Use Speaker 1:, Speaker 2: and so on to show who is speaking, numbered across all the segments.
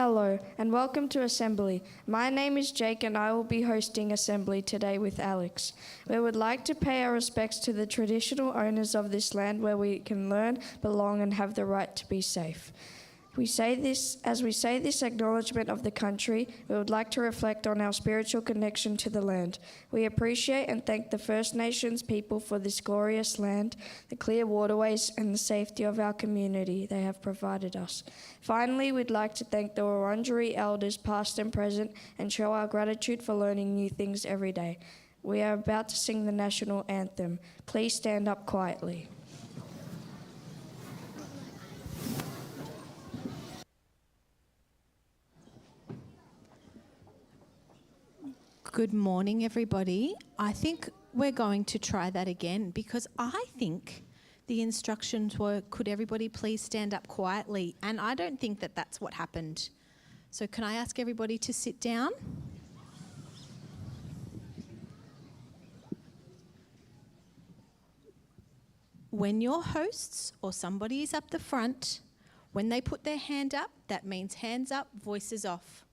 Speaker 1: Hello and welcome to Assembly. My name is Jake and I will be hosting Assembly today with Alex. We would like to pay our respects to the traditional owners of this land where we can learn, belong and have the right to be safe. As we say this acknowledgement of the country, we would like to reflect on our spiritual connection to the land. We appreciate and thank the First Nations people for this glorious land, the clear waterways and the safety of our community they have provided us. Finally, we'd like to thank the Wurundjeri elders past and present and show our gratitude for learning new things every day. We are about to sing the national anthem. Please stand up quietly.
Speaker 2: Good morning, everybody. I think we're going to try that again because I think the instructions were, could everybody please stand up quietly? And I don't think that that's what happened. So can I ask everybody to sit down? When your hosts or somebody is up the front, when they put their hand up, that means hands up, voices off.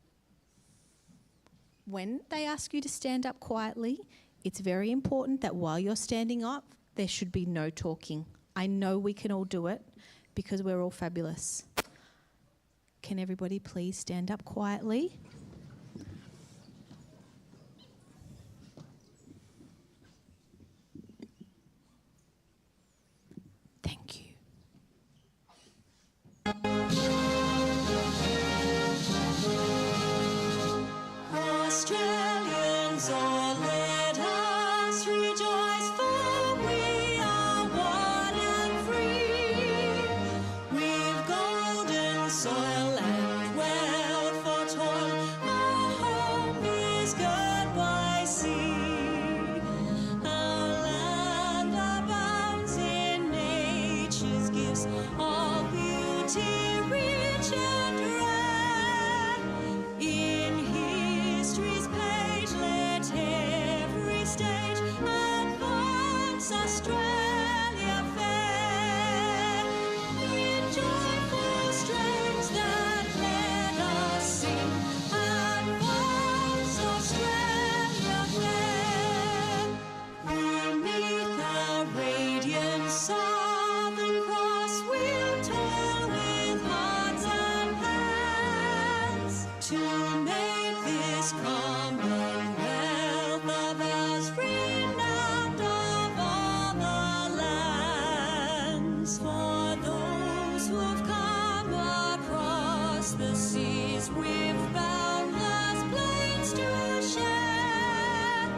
Speaker 2: When they ask you to stand up quietly, it's very important that while you're standing up, there should be no talking. I know we can all do it because we're all fabulous. Can everybody please stand up quietly? Thank you.
Speaker 3: Australians, all let us rejoice, for we are one and free. We've golden soil and wealth for toil. Our home is good by sea. Our land abounds in nature's gifts, all beauty rich and rare. In history's page, let every stage advance Australia fair. In joyful strains that let us sing, advance Australia fair. Beneath our radiant southern cross, we'll toil with hearts and hands to make this commonwealth of ours renowned of all the lands. For those who've come across the seas with boundless plains to share,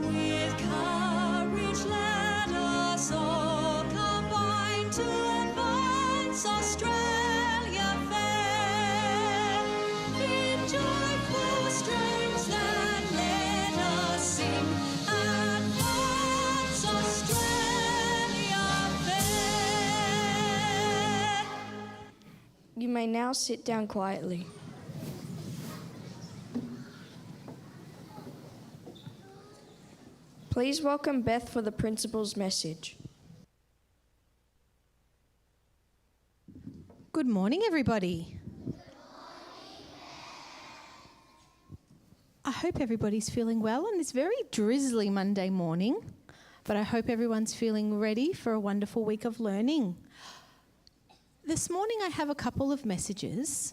Speaker 3: with courage let us all combine to advance Australia fair. In joyful strains that let us sing, advance Australia fair.
Speaker 1: You may now sit down quietly. Please welcome Beth for the principal's message.
Speaker 2: Good morning, everybody. I hope everybody's feeling well on this very drizzly Monday morning, but I hope everyone's feeling ready for a wonderful week of learning. This morning I have a couple of messages.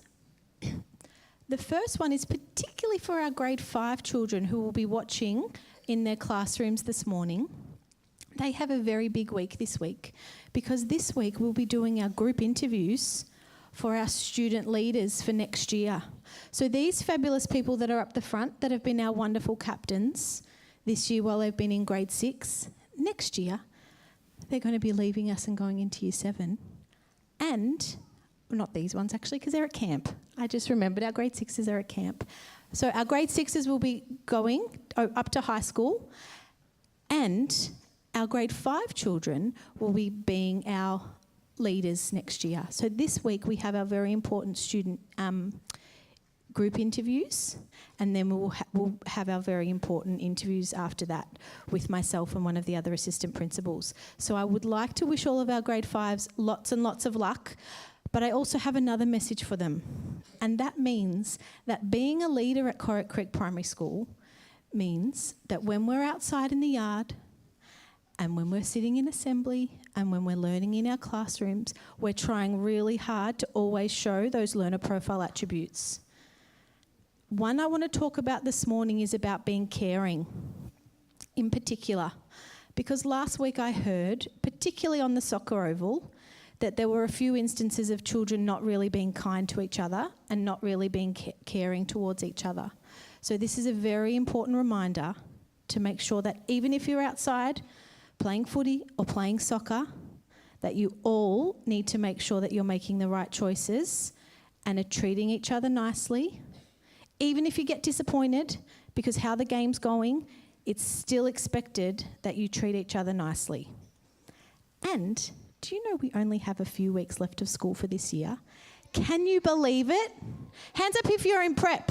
Speaker 2: The first one is particularly for our grade 5 children who will be watching in their classrooms this morning. They have a very big week this week because this week we'll be doing our group interviews for our student leaders for next year. So these fabulous people that are up the front that have been our wonderful captains this year while they've been in grade 6, next year they're going to be leaving us and going into year 7. And, well, not these ones actually because they're at camp. I just remembered our grade 6s are at camp. So our grade 6s will be going up to high school, and our grade 5 children will be being our leaders next year. So this week we have our very important student group interviews, and then we'll have our very important interviews after that with myself and one of the other assistant principals. So I would like to wish all of our grade 5s lots and lots of luck, But I also have another message for them. And that means that being a leader at Corrick Creek Primary School means that when we're outside in the yard and when we're sitting in assembly and when we're learning in our classrooms, we're trying really hard to always show those learner profile attributes. One I want to talk about this morning is about being caring in particular, because last week I heard, particularly on the soccer oval, that there were a few instances of children not really being kind to each other and not really being caring towards each other. So this is a very important reminder to make sure that even if you're outside playing footy or playing soccer, that you all need to make sure that you're making the right choices and are treating each other nicely. Even if you get disappointed because how the game's going, it's still expected that you treat each other nicely. And do you know we only have a few weeks left of school for this year? Can you believe it? Hands up if you're in prep.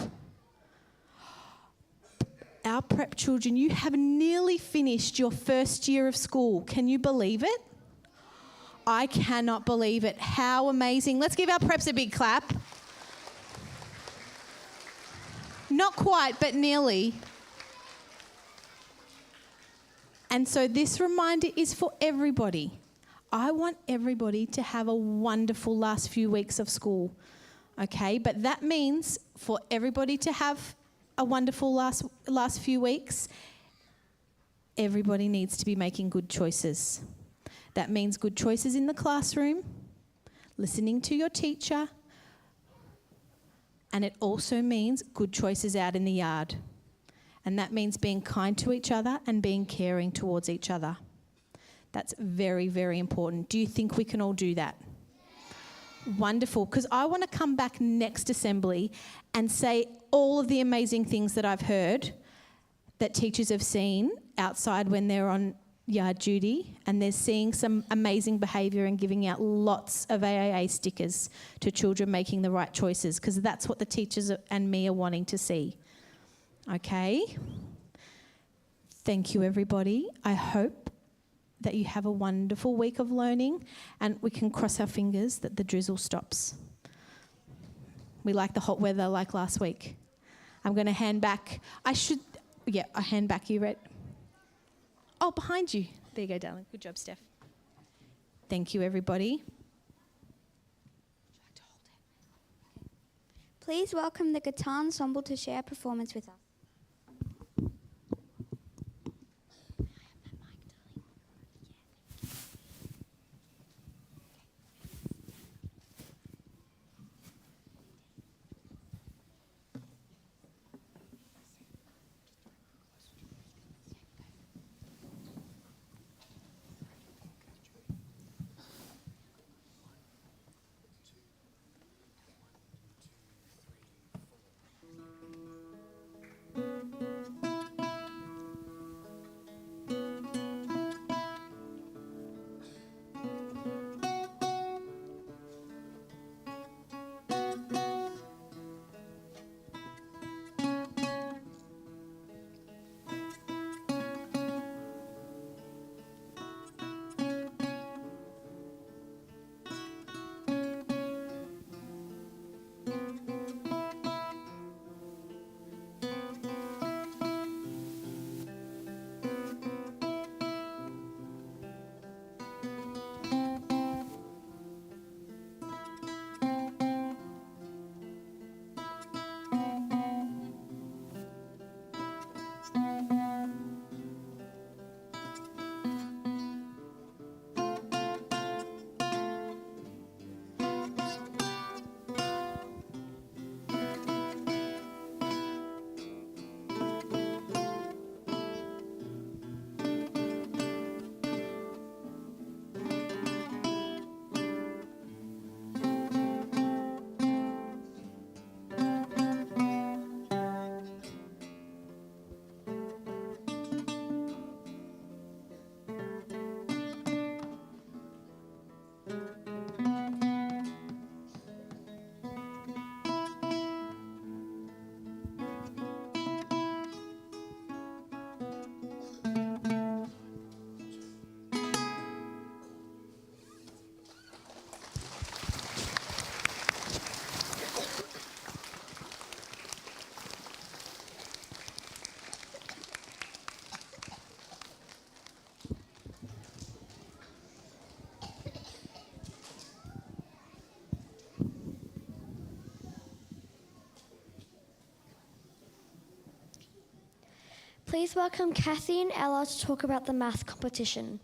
Speaker 2: Our prep children, you have nearly finished your first year of school. Can you believe it? I cannot believe it. How amazing. Let's give our preps a big clap. Not quite, but nearly. And so this reminder is for everybody. I want everybody to have a wonderful last few weeks of school, okay? But that means for everybody to have a wonderful last few weeks, everybody needs to be making good choices. That means good choices in the classroom, listening to your teacher, and it also means good choices out in the yard. And that means being kind to each other and being caring towards each other. That's very, very important. Do you think we can all do that? Wonderful, because I want to come back next assembly and say all of the amazing things that I've heard that teachers have seen outside when they're on yard duty, and they're seeing some amazing behaviour and giving out lots of AAA stickers to children making the right choices, because that's what the teachers and me are wanting to see. Okay? Thank you, everybody. I hope that you have a wonderful week of learning, and we can cross our fingers that the drizzle stops. We like the hot weather like last week. I'm going to hand back. I hand back. You ready? Oh, behind you. There you go, darling. Good job, Steph. Thank you, everybody.
Speaker 4: Please welcome the guitar ensemble to share a performance with us.
Speaker 5: Please welcome Kathy and Ella to talk about the math competition.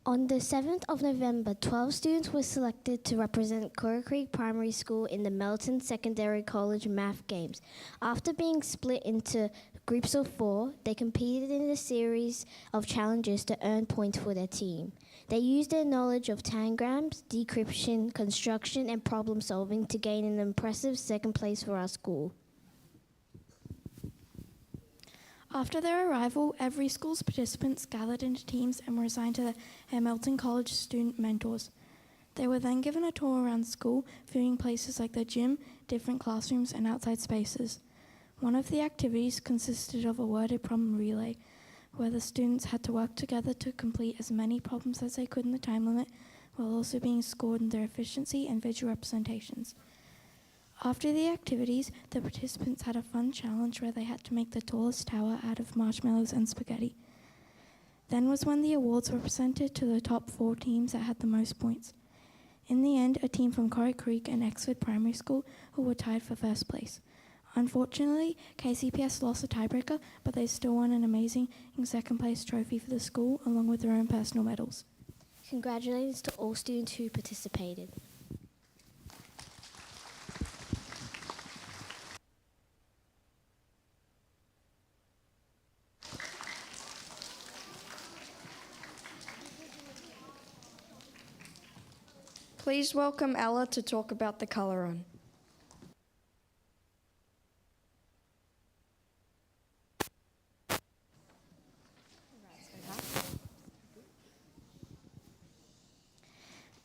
Speaker 6: On the 7th of November, 12 students were selected to represent Coral Creek Primary School in the Melton Secondary College Math Games. After being split into groups of 4, they competed in a series of challenges to earn points for their team. They used their knowledge of tangrams, decryption, construction, and problem solving to gain an impressive second place for our school.
Speaker 1: After their arrival, every school's participants gathered into teams and were assigned to their Melton College student mentors. They were then given a tour around school, viewing places like the gym, different classrooms, and outside spaces. One of the activities consisted of a worded problem relay, where the students had to work together to complete as many problems as they could in the time limit, while also being scored in their efficiency and visual representations. After the activities, the participants had a fun challenge where they had to make the tallest tower out of marshmallows and spaghetti. Then was when the awards were presented to the top 4 teams that had the most points. In the end, a team from Coral Creek and Exford Primary School who were tied for first place. Unfortunately, KCPS lost the tiebreaker, but they still won an amazing second place trophy for the school along with their own personal medals.
Speaker 6: Congratulations to all students who participated.
Speaker 1: Please welcome Ella to talk about the colour run.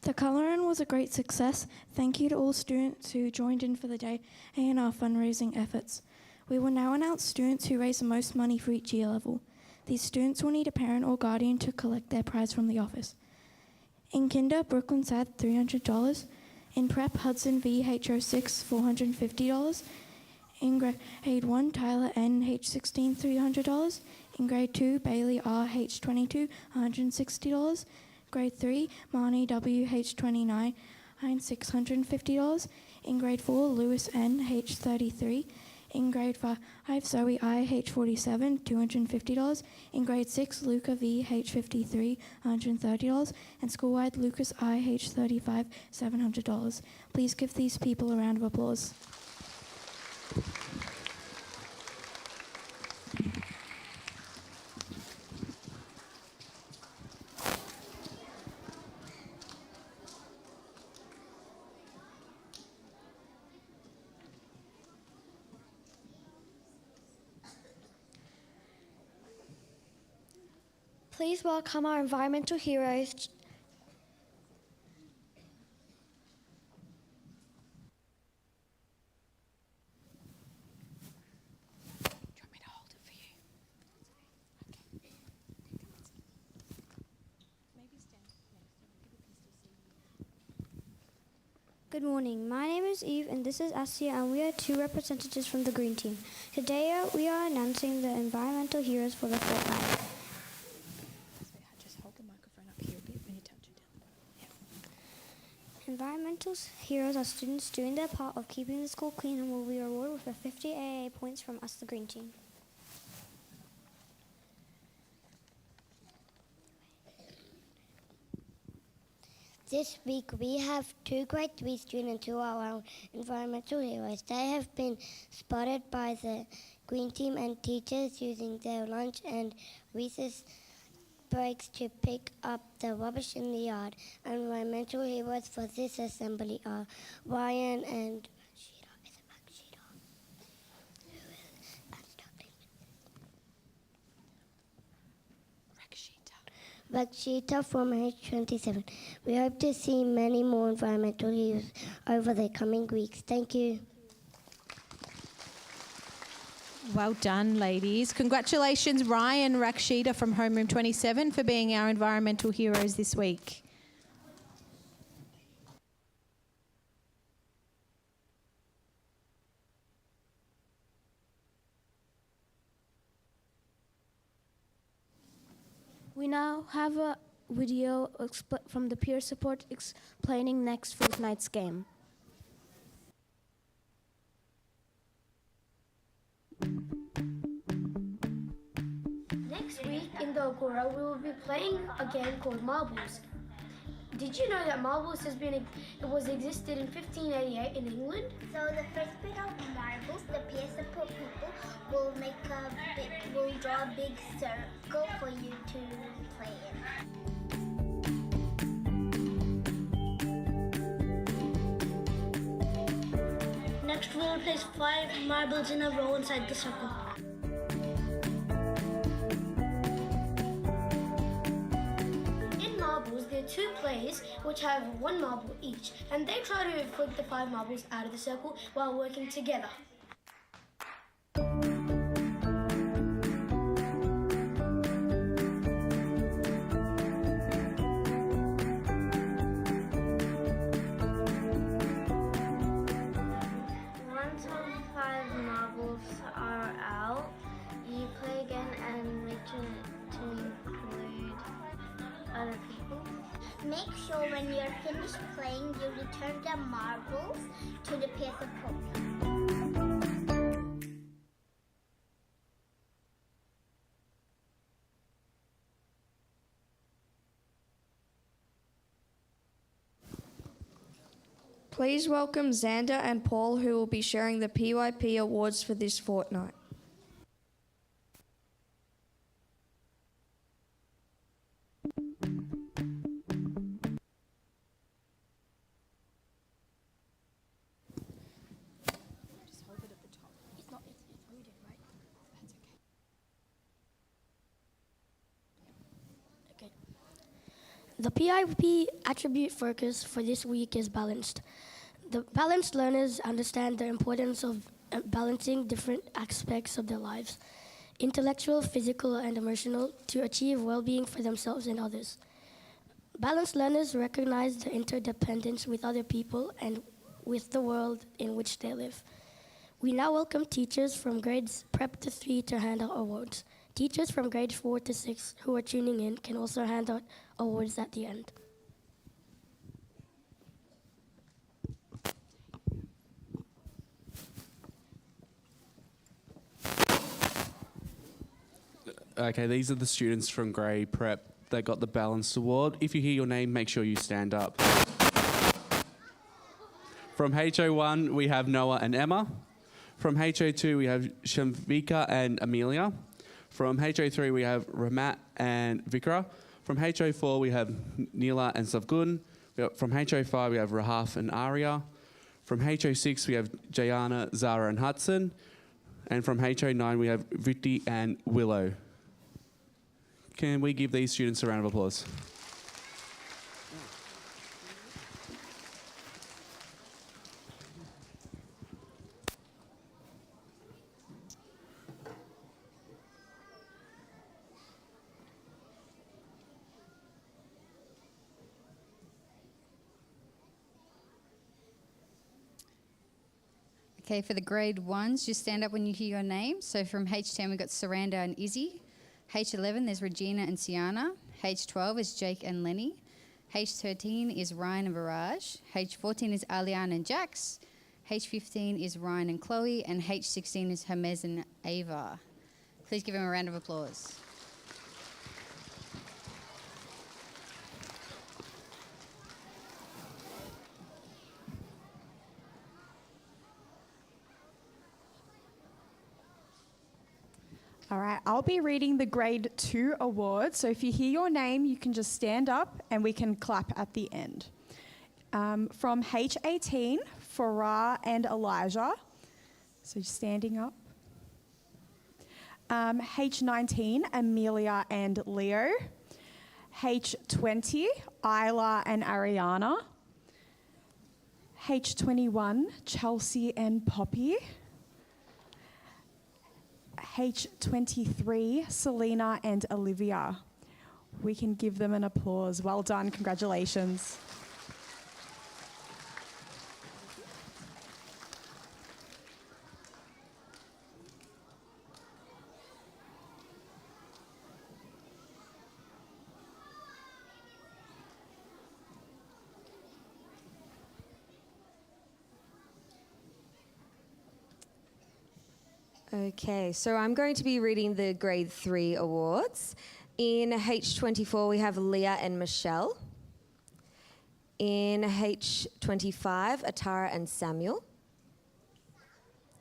Speaker 1: The colour run was a great success. Thank you to all students who joined in for the day and in our fundraising efforts. We will now announce students who raised the most money for each year level. These students will need a parent or guardian to collect their prize from the office. In Kinder, Brooklyn Sad, $300. In Prep, Hudson VH06, $450. In Grade 1, Tyler N, H16, $300. In Grade 2, Bailey R, H22, $160. Grade 3, Marnie W, H29, $650. In Grade 4, Lewis N, H33. In Grade 5, Zoe I, H47, $250. In Grade 6, Luca V, H53, $130. And school-wide, Lucas I, H35, $700. Please give these people a round of applause.
Speaker 5: Please welcome our environmental heroes.
Speaker 4: Good morning. My name is Eve and this is Asia, and we are 2 representatives from the Green Team. Today we are announcing the environmental heroes for the fortnight.
Speaker 2: Just hold the microphone up here a bit when you touch it down.
Speaker 4: Environmental heroes are students doing their part of keeping the school clean and will be rewarded with 50 AA points from us, the Green Team.
Speaker 7: This week we have 2 grade 3 students who are our environmental heroes. They have been spotted by the Green Team and teachers using their lunch and recess breaks to pick up the rubbish in the yard. Environmental heroes for this assembly are Ryan and Rakshita from H27. We hope to see many more environmental heroes over the coming weeks. Thank you.
Speaker 2: Well done, ladies. Congratulations, Ryan Rakshita from Homeroom 27 for being our environmental heroes this week.
Speaker 8: We now have a video from the peer support explaining next fortnight's game.
Speaker 9: Next week in the Agora, we will be playing a game called Marbles. Did you know that marbles was existed in 1588 in England?
Speaker 7: So the first bit of marbles, the peer support people will draw a big circle for you to play in. Next, we will place 5 marbles in a row inside the circle.
Speaker 9: There are 2 players which have 1 marble each, and they try to flick the 5 marbles out of the circle while working together.
Speaker 8: Once all 5 marbles are out, you play again and make sure to include other people.
Speaker 7: Make sure when you're finished playing, you return the marbles to the peer support.
Speaker 1: Please welcome Xander and Paul, who will be sharing the PYP awards for this fortnight.
Speaker 10: The PIP attribute focus for this week is balanced. The balanced learners understand the importance of balancing different aspects of their lives, intellectual, physical, and emotional, to achieve well-being for themselves and others. Balanced learners recognize the interdependence with other people and with the world in which they live. We now welcome teachers from grades Prep to 3 to hand out awards. Teachers from grades 4 to 6 who are tuning in can also hand out awards at the end.
Speaker 11: Okay, these are the students from grade Prep that got the Balanced Award. If you hear your name, make sure you stand up. From HO1, we have Noah and Emma. From HO2, we have Shamvika and Amelia. From HO3, we have Ramat and Vikra. From HO4, we have Neela and Savgun. From HO5, we have Rahaf and Arya. From HO6, we have Jayana, Zara, and Hudson. And from HO9, we have Vritti and Willow. Can we give these students a round of applause?
Speaker 12: Okay, for the grade 1s, just stand up when you hear your name. So from H10, we've got Saranda and Izzy. H11, there's Regina and Siana. H12 is Jake and Lenny. H13 is Ryan and Barrage. H14 is Alian and Jax. H15 is Ryan and Chloe. And H16 is Hermes and Ava. Please give them a round of applause.
Speaker 13: All right, I'll be reading the grade 2 awards. So if you hear your name, you can just stand up and we can clap at the end. From H18, Farah and Elijah. So standing up. H19, Amelia and Leo. H20, Isla and Ariana. H21, Chelsea and Poppy. H23, Selena and Olivia. We can give them an applause. Well done, congratulations.
Speaker 14: Okay, so I'm going to be reading the Grade 3 awards. In H24, we have Leah and Michelle. In H25, Atara and Samuel.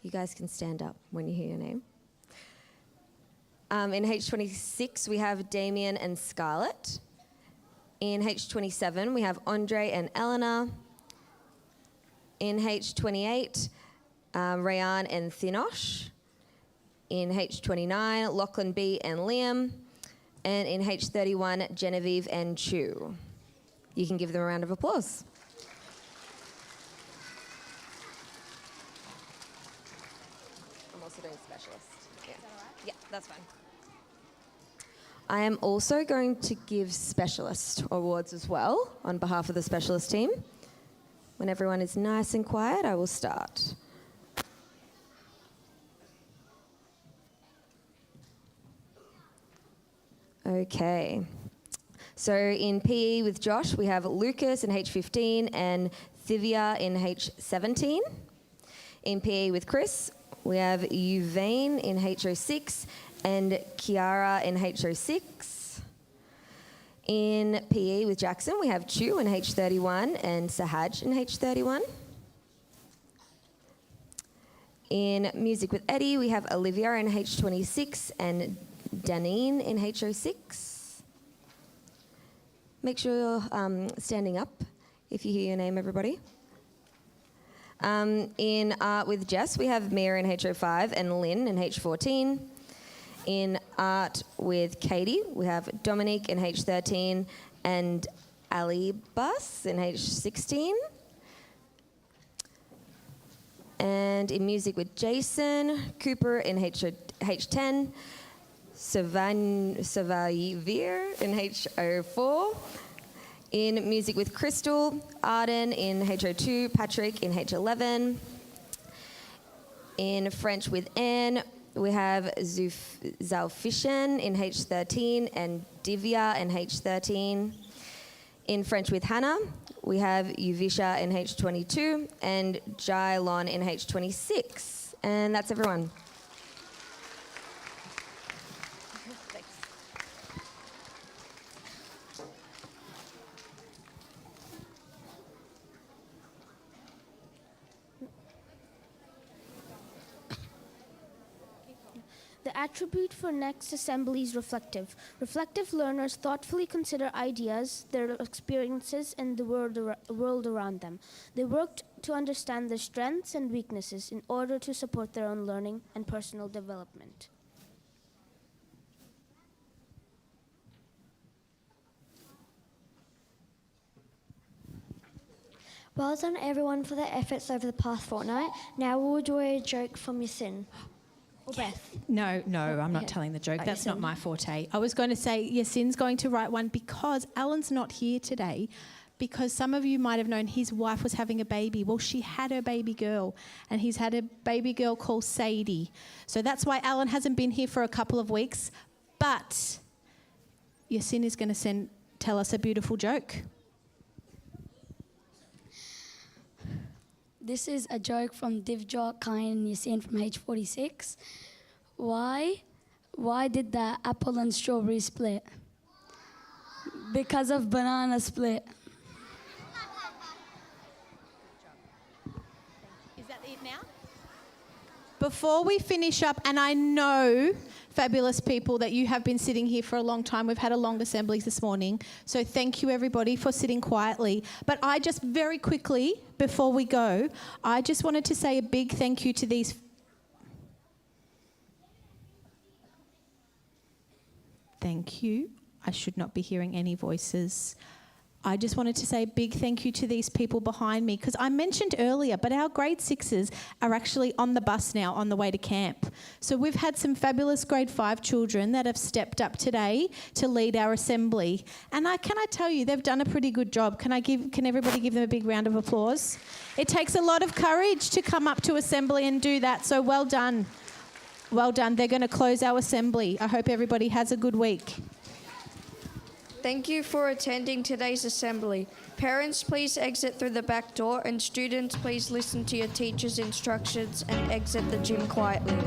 Speaker 14: You guys can stand up when you hear your name. In H26, we have Damien and Scarlett. In H27, we have Andre and Eleanor. In H28, Rayan and Thinosh. In H29, Lachlan B and Liam. And in H31, Genevieve and Chu. You can give them a round of applause. I'm also doing specialist. Yeah, yeah, that's fine. I am also going to give specialist awards as well on behalf of the specialist team. When everyone is nice and quiet, I will start. Okay. So in PE with Josh, we have Lucas in H15 and Thivia in H17. In PE with Chris, we have Uvain in H06 and Kiara in H06. In PE with Jackson, we have Chu in H31 and Sahaj in H31. In music with Eddie, we have Olivia in H26 and Danine in H06. Make sure you're standing up if you hear your name, everybody. In art with Jess, we have Mia in H05 and Lynn in H14. In art with Katie, we have Dominique in H13 and Ali Bus in H16. And in music with Jason, Cooper in H10, Savayvir in H04. In music with Crystal, Arden in H02, Patrick in H11. In French with Anne, we have Zalfishan in H13 and Divya in H13. In French with Hannah, we have Yuvisha in H22 and Jailon in H26. And that's everyone.
Speaker 10: The attribute for next assembly is reflective. Reflective learners thoughtfully consider ideas, their experiences, and the world around them. They work to understand their strengths and weaknesses in order to support their own learning and personal development.
Speaker 5: Well done everyone for their efforts over the past fortnight. Now we'll do a joke from Yasin. Or Beth.
Speaker 2: No, I'm not telling the joke. That's not my forte. I was going to say Yasin's going to write one because Alan's not here today, because some of you might have known his wife was having a baby. Well, she had her baby girl, and he's had a baby girl called Sadie. So that's why Alan hasn't been here for a couple of weeks. But Yasin is going to tell us a beautiful joke.
Speaker 15: This is a joke from Divjot, Kain, and Yasin from H46. Why did the apple and strawberry split? Because of banana split.
Speaker 2: Is that it now? Before we finish up, and I know, fabulous people, that you have been sitting here for a long time. We've had a long assembly this morning. So thank you, everybody, for sitting quietly. But I just very quickly, before we go, I just wanted to say a big thank you to these. Thank you. I should not be hearing any voices. I just wanted to say a big thank you to these people behind me, because I mentioned earlier, but our grade 6s are actually on the bus now on the way to camp. So we've had some fabulous grade 5 children that have stepped up today to lead our assembly. And can I tell you, they've done a pretty good job. Can everybody give them a big round of applause? It takes a lot of courage to come up to assembly and do that, so well done. Well done. They're going to close our assembly. I hope everybody has a good week.
Speaker 1: Thank you for attending today's assembly. Parents, please exit through the back door, and students, please listen to your teacher's instructions and exit the gym quietly.